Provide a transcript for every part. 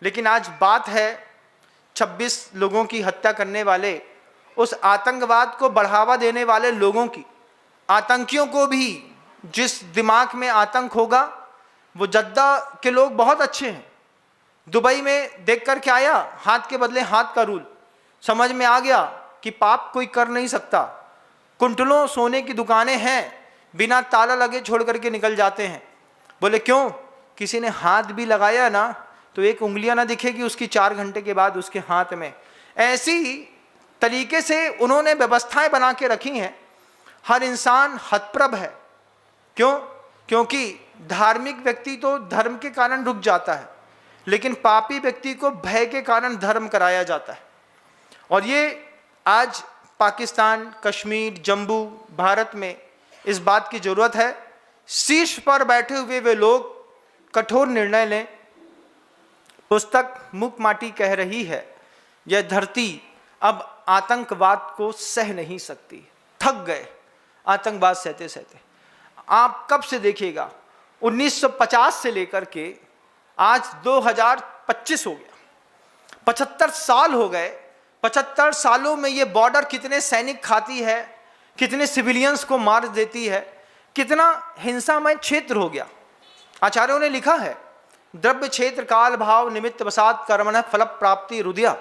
लेकिन आज बात है 26 लोगों की हत्या करने वाले उस आतंकवाद को बढ़ावा देने वाले लोगों की। आतंकियों को भी जिस दिमाग में आतंक होगा, वो जद्दा के लोग बहुत अच्छे हैं। दुबई में देख कर के आया, हाथ के बदले हाथ का रूल, समझ में आ गया कि पाप कोई कर नहीं सकता। कुंटलों सोने की दुकानें हैं, बिना ताला लगे छोड़ करके निकल जाते हैं। बोले क्यों? किसी ने हाथ भी लगाया ना तो एक उंगलियां ना दिखेगी उसकी 4 घंटे के बाद उसके हाथ में। ऐसी तरीके से उन्होंने व्यवस्थाएं बना के रखी हैं। हर इंसान हतप्रभ है। क्यों? क्योंकि धार्मिक व्यक्ति तो धर्म के कारण रुक जाता है, लेकिन पापी व्यक्ति को भय के कारण धर्म कराया जाता है। और ये आज पाकिस्तान, कश्मीर, जम्मू, भारत में इस बात की जरूरत है। शीर्ष पर बैठे हुए वे लोग कठोर निर्णय लें। पुस्तक मूक माटी कह रही है, यह धरती अब आतंकवाद को सह नहीं सकती। थक गए आतंकवाद सहते सहते। आप कब से देखिएगा, 1950 से लेकर के आज 2025 हो गया, 75 साल हो गए। 75 सालों में ये बॉर्डर कितने सैनिक खाती है, कितने सिविलियंस को मार देती है, कितना हिंसामय क्षेत्र हो गया। आचार्यों ने लिखा है, द्रव्य क्षेत्र काल भाव निमित्त वसात कर्मण फल प्राप्ति रुदिया,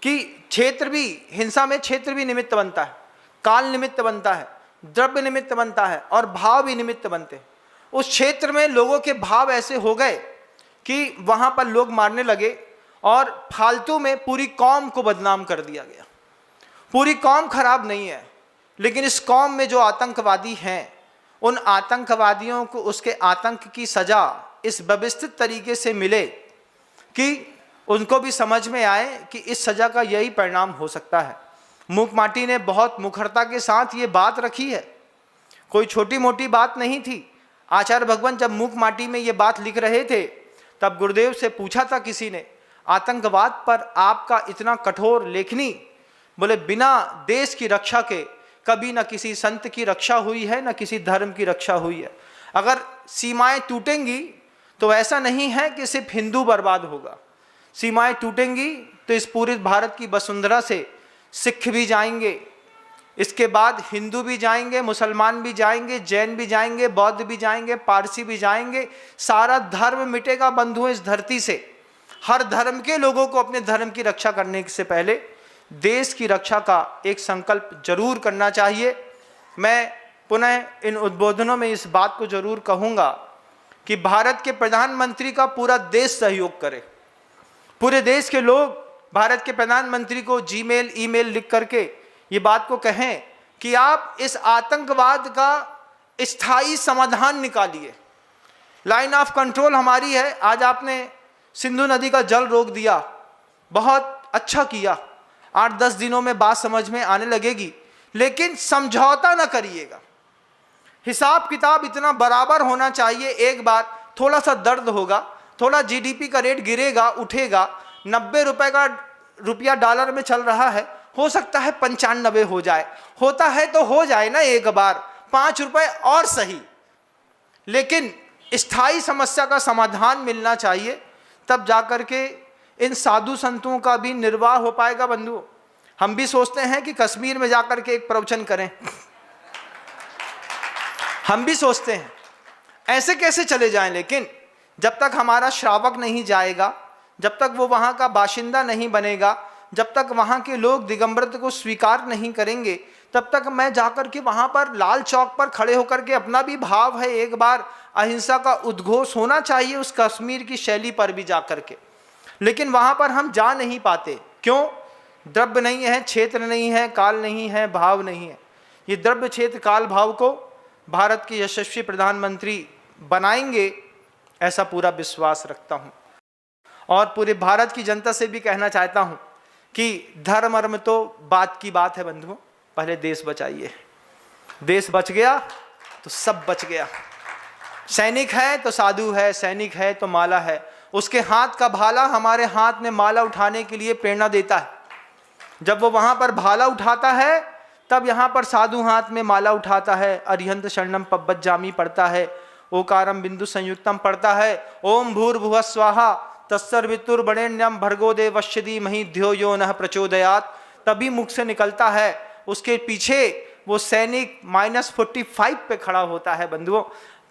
कि क्षेत्र भी, हिंसा में क्षेत्र भी निमित्त बनता है, काल निमित्त बनता है, द्रव्य निमित्त बनता है और भाव भी निमित्त बनते हैं। उस क्षेत्र में लोगों के भाव ऐसे हो गए कि वहां पर लोग मारने लगे और फालतू में पूरी कौम को बदनाम कर दिया गया। पूरी कौम खराब नहीं है, लेकिन इस कौम में जो आतंकवादी हैं, उन आतंकवादियों को उसके आतंक की सजा इस व्यवस्थित तरीके से मिले कि उनको भी समझ में आए कि इस सजा का यही परिणाम हो सकता है। मूक माटी ने बहुत मुखरता के साथ ये बात रखी है, कोई छोटी मोटी बात नहीं थी। आचार्य भगवान जब मूक माटी में ये बात लिख रहे थे, तब गुरुदेव से पूछा था किसी ने, आतंकवाद पर आपका इतना कठोर लेखनी। बोले बिना देश की रक्षा के कभी न किसी संत की रक्षा हुई है, न किसी धर्म की रक्षा हुई है। अगर सीमाएं टूटेंगी तो ऐसा नहीं है कि सिर्फ हिंदू बर्बाद होगा। सीमाएं टूटेंगी तो इस पूरे भारत की वसुंधरा से सिख भी जाएंगे, इसके बाद हिंदू भी जाएंगे, मुसलमान भी जाएंगे, जैन भी जाएंगे, बौद्ध भी जाएंगे, पारसी भी जाएंगे। सारा धर्म मिटेगा बंधुओं इस धरती से। हर धर्म के लोगों को अपने धर्म की रक्षा करने से पहले देश की रक्षा का एक संकल्प जरूर करना चाहिए। मैं पुनः इन उद्बोधनों में इस बात को जरूर कहूँगा कि भारत के प्रधानमंत्री का पूरा देश सहयोग करे। पूरे देश के लोग भारत के प्रधानमंत्री को जीमेल, ईमेल लिख करके ये बात को कहें कि आप इस आतंकवाद का स्थायी समाधान निकालिए। लाइन ऑफ कंट्रोल हमारी है। आज आपने सिंधु नदी का जल रोक दिया, बहुत अच्छा किया। 8-10 दिनों में बात समझ में आने लगेगी, लेकिन समझौता ना करिएगा। हिसाब किताब इतना बराबर होना चाहिए। एक बार थोड़ा सा दर्द होगा, थोड़ा जीडीपी का रेट गिरेगा, उठेगा। 90 रुपए का रुपया डॉलर में चल रहा है, हो सकता है 95 हो जाए। होता है तो हो जाए ना, एक बार 5 रुपए और सही, लेकिन स्थायी समस्या का समाधान मिलना चाहिए। तब जाकर के इन साधु संतों का भी निर्वाह हो पाएगा। बंधुओं, हम भी सोचते हैं कि कश्मीर में जाकर के एक प्रवचन करें, हम भी सोचते हैं ऐसे कैसे चले जाएं, लेकिन जब तक हमारा श्रावक नहीं जाएगा, जब तक वो वहाँ का बाशिंदा नहीं बनेगा, जब तक वहाँ के लोग दिगंबरत्व को स्वीकार नहीं करेंगे, तब तक मैं जाकर के वहाँ पर लाल चौक पर खड़े होकर के, अपना भी भाव है एक बार अहिंसा का उद्घोष होना चाहिए उस कश्मीर की शैली पर भी जाकर के, लेकिन वहाँ पर हम जा नहीं पाते। क्यों? द्रव्य नहीं है, क्षेत्र नहीं है, काल नहीं है, भाव नहीं है। ये द्रव्य क्षेत्र काल भाव को भारत के यशस्वी प्रधानमंत्री बनाएंगे, ऐसा पूरा विश्वास रखता हूँ। और पूरे भारत की जनता से भी कहना चाहता हूँ कि धर्म अर्म तो बात की बात है बंधुओं, पहले देश बचाइए। देश बच गया तो सब बच गया। सैनिक है तो साधु है, सैनिक है तो माला है। उसके हाथ का भाला हमारे हाथ में माला उठाने के लिए प्रेरणा देता है। जब वो वहां पर भाला उठाता है, तब यहाँ पर साधु हाथ में माला उठाता है, अरिहंत शरणम पब्बत जामी पढ़ता है, ओकारम बिंदु संयुक्तम पढ़ता है, ओम भूर्भुवः स्वाहा तत्सर्वितुर्वरेण्यं भर्गो देवस्य धीमहि धियो यो नः प्रचोदयात्। तभी मुख से निकलता है। उसके पीछे वो सैनिक -45 पे खड़ा होता है बंधुओं।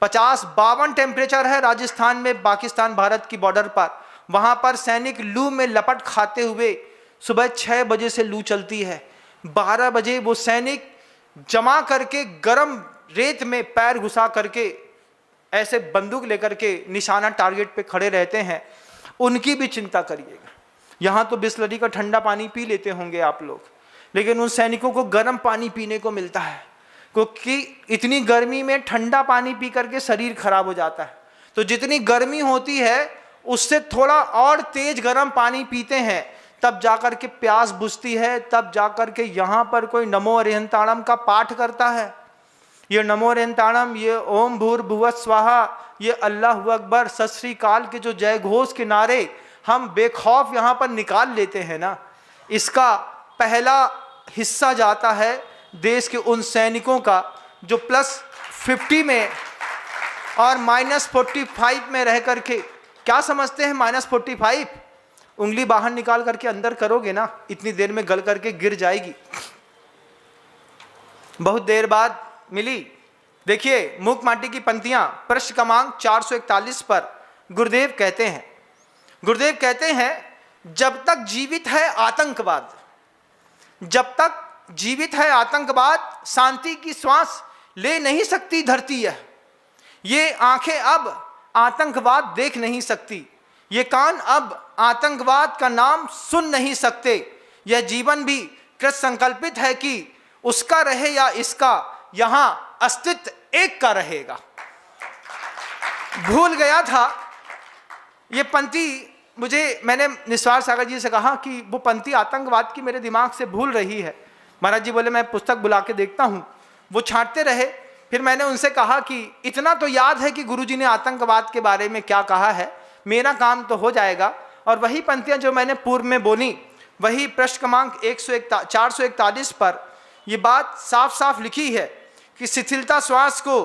50-52 टेम्परेचर है राजस्थान में, पाकिस्तान भारत की बॉर्डर पर। वहां पर सैनिक लू में लपट खाते हुए, सुबह 6 बजे से लू चलती है, 12 बजे वो सैनिक जमा करके गरम रेत में पैर घुसा करके ऐसे बंदूक लेकर के निशाना टारगेट पे खड़े रहते हैं। उनकी भी चिंता करिएगा। यहाँ तो बिस्लरी का ठंडा पानी पी लेते होंगे आप लोग, लेकिन उन सैनिकों को गर्म पानी पीने को मिलता है, क्योंकि इतनी गर्मी में ठंडा पानी पी करके शरीर खराब हो जाता है। तो जितनी गर्मी होती है उससे थोड़ा और तेज गर्म पानी पीते हैं, तब जाकर के प्यास बुझती है। तब जाकर के यहाँ पर कोई नमो अरिहंताणम का पाठ करता है। ये नमो अरिहंताणम, ये ओम भूर्भुवः स्वाहा, ये अल्लाह अकबर, सत श्री काल के जो जय घोष के नारे हम बेखौफ यहाँ पर निकाल लेते हैं ना, इसका पहला हिस्सा जाता है देश के उन सैनिकों का जो +50 में और -45 में रह करके, क्या समझते हैं -45? उंगली बाहर निकाल करके अंदर करोगे ना, इतनी देर में गल करके गिर जाएगी। बहुत देर बाद मिली। देखिए मूक माटी की पंक्तियां, पृष्ठ क्रमांक 441 पर गुरुदेव कहते हैं, जब तक जीवित है आतंकवाद, जब तक जीवित है आतंकवाद, शांति की श्वास ले नहीं सकती धरती है। ये आंखें अब आतंकवाद देख नहीं सकती, ये कान अब आतंकवाद का नाम सुन नहीं सकते। यह जीवन भी कृत संकल्पित है कि उसका रहे या इसका, यहां अस्तित्व एक का रहेगा। भूल गया था ये पंक्ति, मैंने निस्वार सागर जी से कहा कि वो पंक्ति आतंकवाद की मेरे दिमाग से भूल रही है। महाराज जी बोले मैं पुस्तक बुला के देखता हूँ। वो छांटते रहे। फिर मैंने उनसे कहा कि इतना तो याद है कि गुरुजी ने आतंकवाद के बारे में क्या कहा है, मेरा काम तो हो जाएगा। और वही पंक्तियाँ जो मैंने पूर्व में बोली, वही पृष्ठ क्रमांक 441 पर ये बात साफ साफ लिखी है कि शिथिलता श्वास को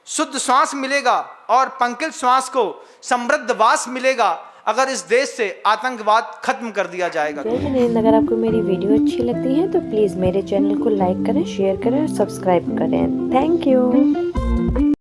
शुद्ध श्वास मिलेगा और पंकिल श्वास को समृद्ध वास मिलेगा अगर इस देश से आतंकवाद खत्म कर दिया जाएगा। जय हिंद। अगर आपको मेरी वीडियो अच्छी लगती है तो प्लीज़ मेरे चैनल को लाइक करें, शेयर करें और सब्सक्राइब करें। Thank you.